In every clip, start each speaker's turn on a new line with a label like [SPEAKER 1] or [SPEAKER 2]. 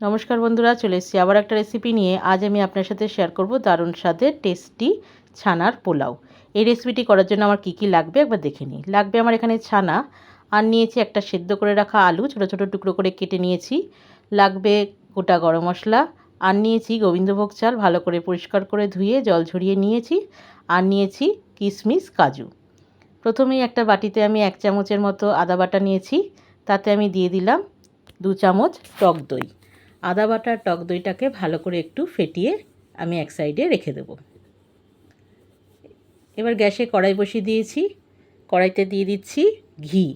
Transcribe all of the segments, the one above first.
[SPEAKER 1] নমস্কার বন্ধুরা, চলে এসেছি আবার একটা রেসিপি নিয়ে। আজ আমি আপনার সাথে শেয়ার করব দারুণ স্বাদের টেস্টি ছানার পোলাও। এই রেসিপিটি করার জন্য আমার কী কী লাগবে একবার দেখে নিই। লাগবে আমার এখানে ছানা, আর নিয়েছি একটা সেদ্ধ করে রাখা আলু, ছোটো ছোটো টুকরো করে কেটে নিয়েছি। লাগবে গোটা গরম মশলা, আর নিয়েছি গোবিন্দভোগ চাল ভালো করে পরিষ্কার করে ধুয়ে জল ঝরিয়ে নিয়েছি, আর নিয়েছি কিশমিশ কাজু। প্রথমেই একটা বাটিতে আমি 1 চামচের মতো আদা বাটা নিয়েছি, তাতে আমি দিয়ে দিলাম 2 চামচ টক দই। আদা বাটার টক দইটাকে ভালো করে একটু ফেটিয়ে আমি এক সাইডে রেখে দেব। এবার গ্যাসে কড়াই বসিয়ে দিয়েছি, কড়াইতে দিয়ে দিচ্ছি ঘি।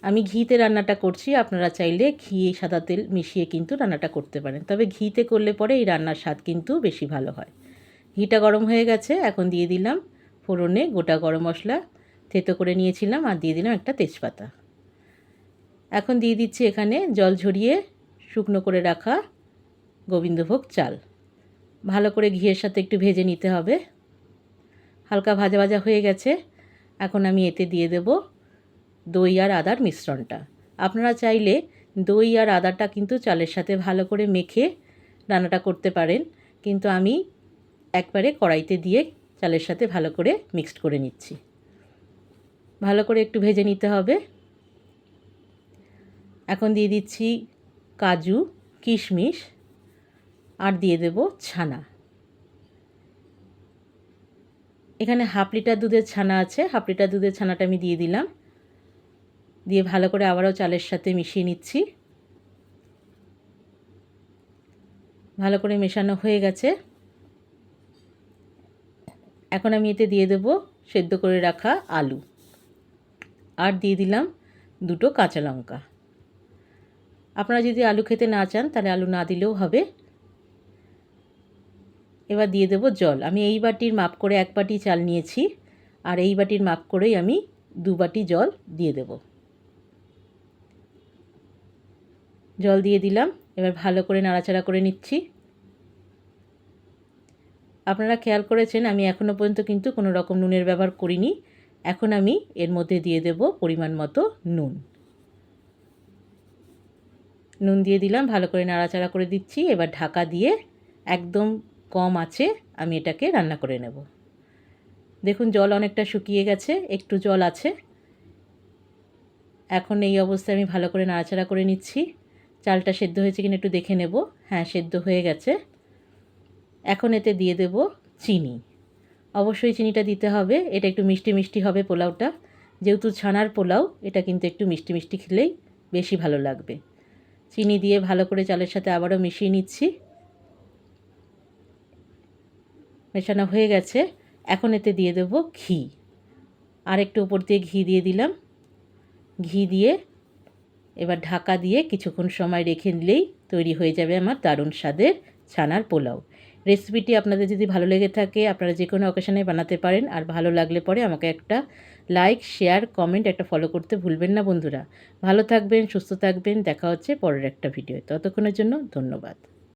[SPEAKER 1] আমি ঘিতে রান্নাটা করছি, আপনারা চাইলে ঘি সাদা তেল মিশিয়ে কিন্তু রান্নাটা করতে পারেন, তবে ঘিতে করলে পরে এই রান্নার স্বাদ কিন্তু বেশি ভালো হয়। ঘিটা গরম হয়ে গেছে, এখন দিয়ে দিলাম ফোড়নে গোটা গরম মশলা থেতো করে নিয়েছিলাম, আর দিয়ে দিলাম একটা তেজপাতা। এখন দিয়ে দিচ্ছি এখানে জল ঝরিয়ে শুকনো করে রাখা গোবিন্দভোগ চাল। ভালো করে ঘিয়ের সাথে একটু ভেজে নিতে হবে। হালকা ভাজা ভাজা হয়ে গেছে, এখন আমি এতে দিয়ে দেব দই আর আদার মিশ্রণটা। আপনারা চাইলে দই আর আদাটা কিন্তু চালের সাথে ভালো করে মেখে রান্নাটা করতে পারেন, কিন্তু আমি একবারে কড়াইতে দিয়ে চালের সাথে ভালো করে মিক্সড করে নিচ্ছি। ভালো করে একটু ভেজে নিতে হবে। এখন দিয়ে দিচ্ছি কাজু, কিশমিশ, আর দিয়ে দেব ছানা। এখানে হাফ লিটার দুধের ছানা আছে, হাফ লিটার দুধের ছানাটা আমি দিয়ে দিলাম। দিয়ে ভালো করে আবারও চালের সাথে মিশিয়ে নিচ্ছি। ভালো করে মেশানো হয়ে গেছে, এখন আমি এতে দিয়ে দেব সেদ্ধ করে রাখা আলু, আর দিয়ে দিলাম 2টো কাঁচা লঙ্কা। আপনারা যদি আলু খেতে না চান তাহলে আলু না দিলেও হবে। এবার দিয়ে দেব জল। আমি এই বাটির মাপ করে 1 বাটি চাল নিয়েছি, আর এই বাটির মাপ করেই আমি 2 বাটি জল দিয়ে দেব। জল দিয়ে দিলাম, এবার ভালো করে নাড়াচাড়া করে নিচ্ছি। আপনারা খেয়াল করেছেন আমি এখনও পর্যন্ত কিন্তু কোনো রকম নুনের ব্যবহার করিনি। এখন আমি এর মধ্যে দিয়ে দেব পরিমাণ মতো নুন। নুন দিয়ে দিলাম, ভালো করে নাড়াচাড়া করে দিচ্ছি। এবার ঢাকা দিয়ে একদম কম আঁচে আমি এটাকে রান্না করে নেব। দেখুন জল অনেকটা শুকিয়ে গেছে, একটু জল আছে। এখন এই অবস্থায় আমি ভালো করে নাড়াচাড়া করে নিচ্ছি। চালটা সেদ্ধ হয়েছে কিনা একটু দেখে নেব। হ্যাঁ, সেদ্ধ হয়ে গেছে। এখন এতে দিয়ে দেব চিনি। অবশ্যই চিনিটা দিতে হবে, এটা একটু মিষ্টি মিষ্টি হবে পোলাওটা। যেহেতু ছানার পোলাও, এটা কিন্তু একটু মিষ্টি মিষ্টি খেলেই বেশি ভালো লাগবে। চিনি দিয়ে ভালো করে চালের সাথে আবারও মিশিয়ে নিচ্ছি। মেশানো হয়ে গেছে, এখন এতে দিয়ে দেব ঘি। আর একটু উপর দিয়ে ঘি দিয়ে দিলাম। ঘি দিয়ে এবার ঢাকা দিয়ে কিছুক্ষণ সময় রেখে দিলেই তৈরি হয়ে যাবে আমার দারুণ স্বাদের ছানার পোলাও। রেসিপিটি আপনাদের যদি ভালো লেগে থাকে আপনারা যে কোনো অকেশনে বানাতে পারেন, আর ভালো লাগলে পরে আমাকে একটা লাইক, শেয়ার, কমেন্ট, একটা ফলো করতে ভুলবেন না বন্ধুরা। ভালো থাকবেন, সুস্থ থাকবেন, দেখা হচ্ছে পরের একটা ভিডিও। ততক্ষণের জন্য ধন্যবাদ।